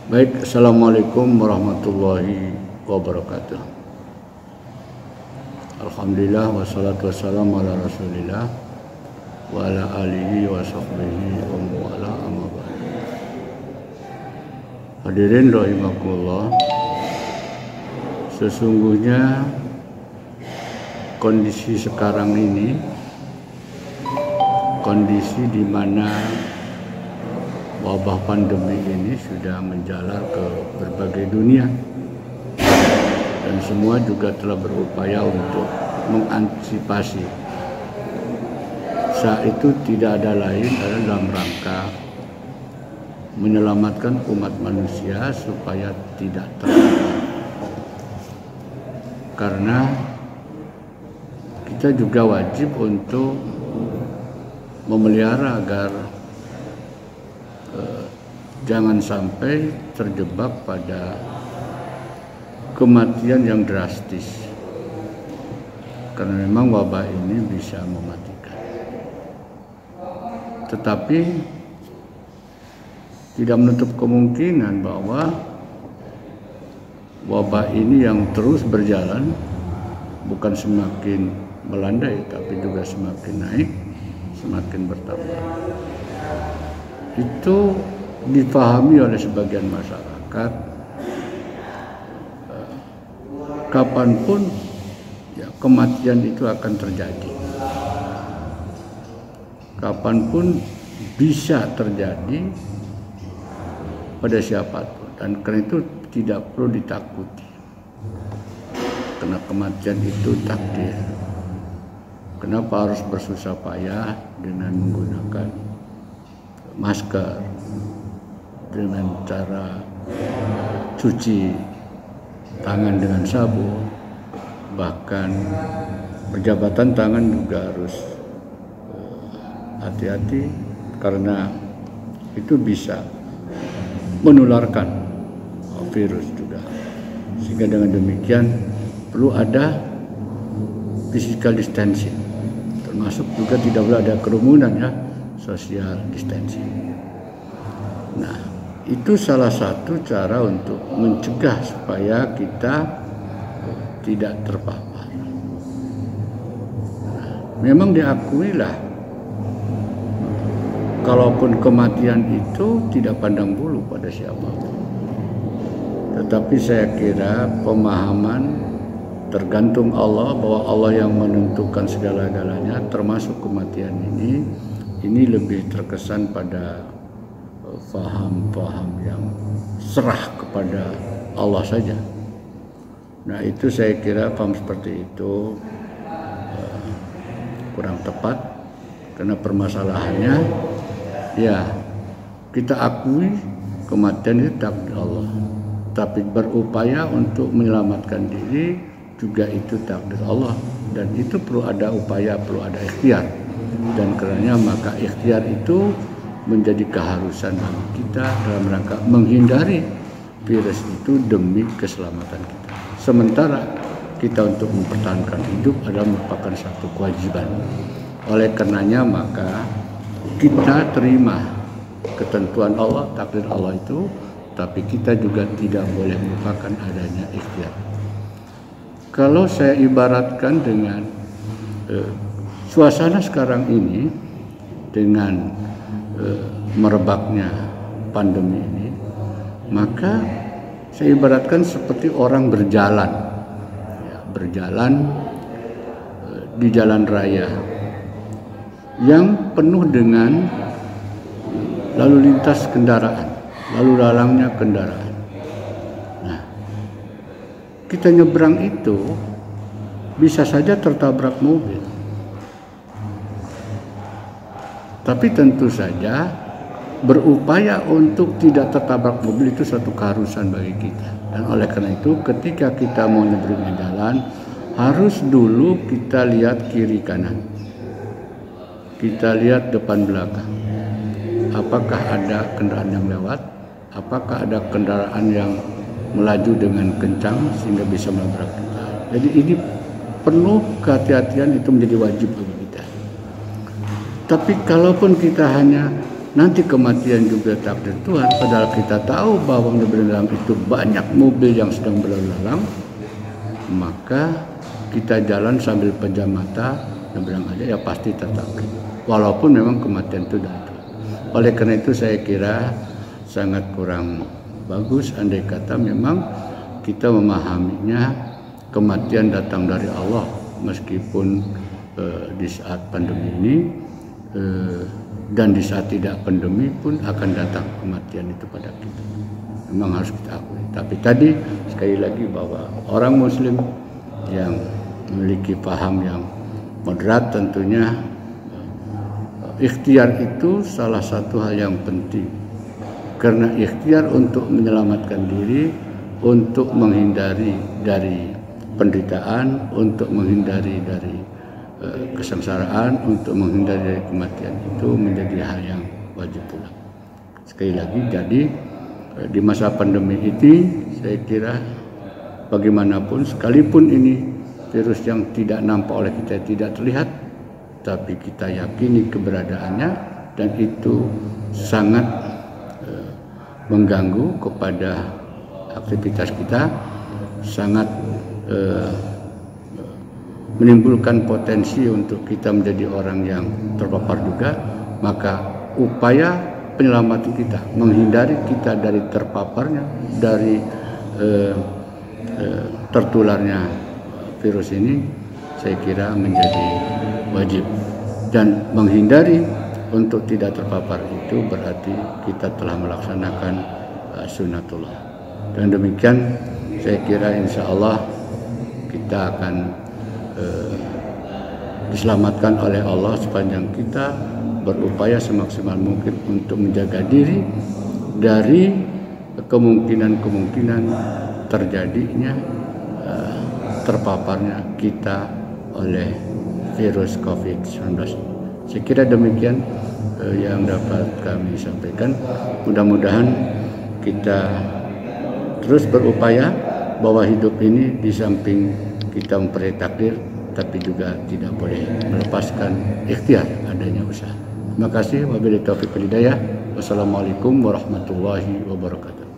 Baik, Assalamualaikum warahmatullahi wabarakatuh. Alhamdulillah wassalatu wassalamu ala rasulillah wa ala alihi wa sahbihi wa mawala amma ba'd. Hadirin rahimakumullah, sesungguhnya kondisi sekarang ini kondisi di mana wabah pandemi ini sudah menjalar ke berbagai dunia dan semua juga telah berupaya untuk mengantisipasi. Saat itu tidak ada lain adalah dalam rangka menyelamatkan umat manusia supaya tidak terpapar. Karena kita juga wajib untuk memelihara agar jangan sampai terjebak pada kematian yang drastis, karena memang wabah ini bisa mematikan. Tetapi tidak menutup kemungkinan bahwa wabah ini yang terus berjalan bukan semakin melandai, tapi juga semakin naik, semakin bertambah. Itu dipahami oleh sebagian masyarakat, kapanpun ya, kematian itu akan terjadi, kapanpun bisa terjadi pada siapapun, dan karena itu tidak perlu ditakuti, karena kematian itu takdir. Kenapa harus bersusah payah dengan menggunakan masker, dengan cara cuci tangan dengan sabun, bahkan perjabatan tangan juga harus hati-hati karena itu bisa menularkan virus juga. Sehingga dengan demikian perlu ada physical distancing, termasuk juga tidak boleh ada kerumunan, ya, social distancing. Nah, itu salah satu cara untuk mencegah supaya kita tidak terpapar. Nah, memang diakuilah, kalaupun kematian itu tidak pandang bulu pada siapapun. Tetapi saya kira pemahaman tergantung Allah, bahwa Allah yang menentukan segala-galanya, termasuk kematian ini lebih terkesan pada faham-faham yang serah kepada Allah saja. Nah, itu saya kira paham seperti itu kurang tepat, karena permasalahannya ya kita akui kematian itu takdir Allah, tapi berupaya untuk menyelamatkan diri juga itu takdir Allah, dan itu perlu ada upaya, perlu ada ikhtiar, dan karenanya maka ikhtiar itu menjadi keharusan bagi kita dalam rangka menghindari virus itu demi keselamatan kita. Sementara kita untuk mempertahankan hidup adalah merupakan satu kewajiban. Oleh karenanya maka kita terima ketentuan Allah, takdir Allah itu, tapi kita juga tidak boleh melupakan adanya ikhtiar. Kalau saya ibaratkan dengan suasana sekarang ini, dengan merebaknya pandemi ini, maka saya ibaratkan seperti orang berjalan, ya, berjalan di jalan raya yang penuh dengan lalu lintas kendaraan, lalu lalangnya kendaraan. Nah, kita nyebrang itu bisa saja tertabrak mobil. Tapi tentu saja berupaya untuk tidak tertabrak mobil itu satu keharusan bagi kita. Dan oleh karena itu ketika kita mau nyebrang jalan, harus dulu kita lihat kiri kanan. Kita lihat depan belakang. Apakah ada kendaraan yang lewat? Apakah ada kendaraan yang melaju dengan kencang sehingga bisa menabrak kita? Jadi ini penuh kehati-hatian, itu menjadi wajib bagi kita. Tapi kalaupun kita hanya nanti kematian juga takdir Tuhan, padahal kita tahu bahwa di belakang itu banyak mobil yang sedang berlalu lalang, maka kita jalan sambil pejam mata dan bilang aja ya pasti tertakdir, walaupun memang kematian itu datang. Oleh karena itu saya kira sangat kurang bagus andai kata memang kita memahaminya kematian datang dari Allah, meskipun di saat pandemi ini dan di saat tidak pandemi pun akan datang kematian itu pada kita. Memang harus kita akui. Tapi tadi sekali lagi bahwa orang Muslim yang memiliki paham yang moderat tentunya ikhtiar itu salah satu hal yang penting. Karena ikhtiar untuk menyelamatkan diri, untuk menghindari dari penderitaan, untuk menghindari dari kesengsaraan, untuk menghindari dari kematian itu menjadi hal yang wajib pula. Sekali lagi, jadi di masa pandemi ini saya kira bagaimanapun sekalipun ini virus yang tidak nampak oleh kita, tidak terlihat, tapi kita yakini keberadaannya dan itu sangat mengganggu kepada aktivitas kita, sangat menimbulkan potensi untuk kita menjadi orang yang terpapar juga, maka upaya penyelamatan kita, menghindari kita dari terpaparnya, dari tertularnya virus ini, saya kira menjadi wajib. Dan menghindari untuk tidak terpapar itu berarti kita telah melaksanakan sunnatullah. Dan demikian saya kira insya Allah kita akan diselamatkan oleh Allah sepanjang kita berupaya semaksimal mungkin untuk menjaga diri dari kemungkinan-kemungkinan terjadinya terpaparnya kita oleh virus COVID-19. Saya kira demikian yang dapat kami sampaikan. Mudah-mudahan kita terus berupaya bahwa hidup ini di samping kita memperaih takdir, tapi juga tidak boleh melepaskan ikhtiar adanya usaha. Terima kasih. Wabillahi taufiq wal hidayah. Wassalamualaikum warahmatullahi wabarakatuh.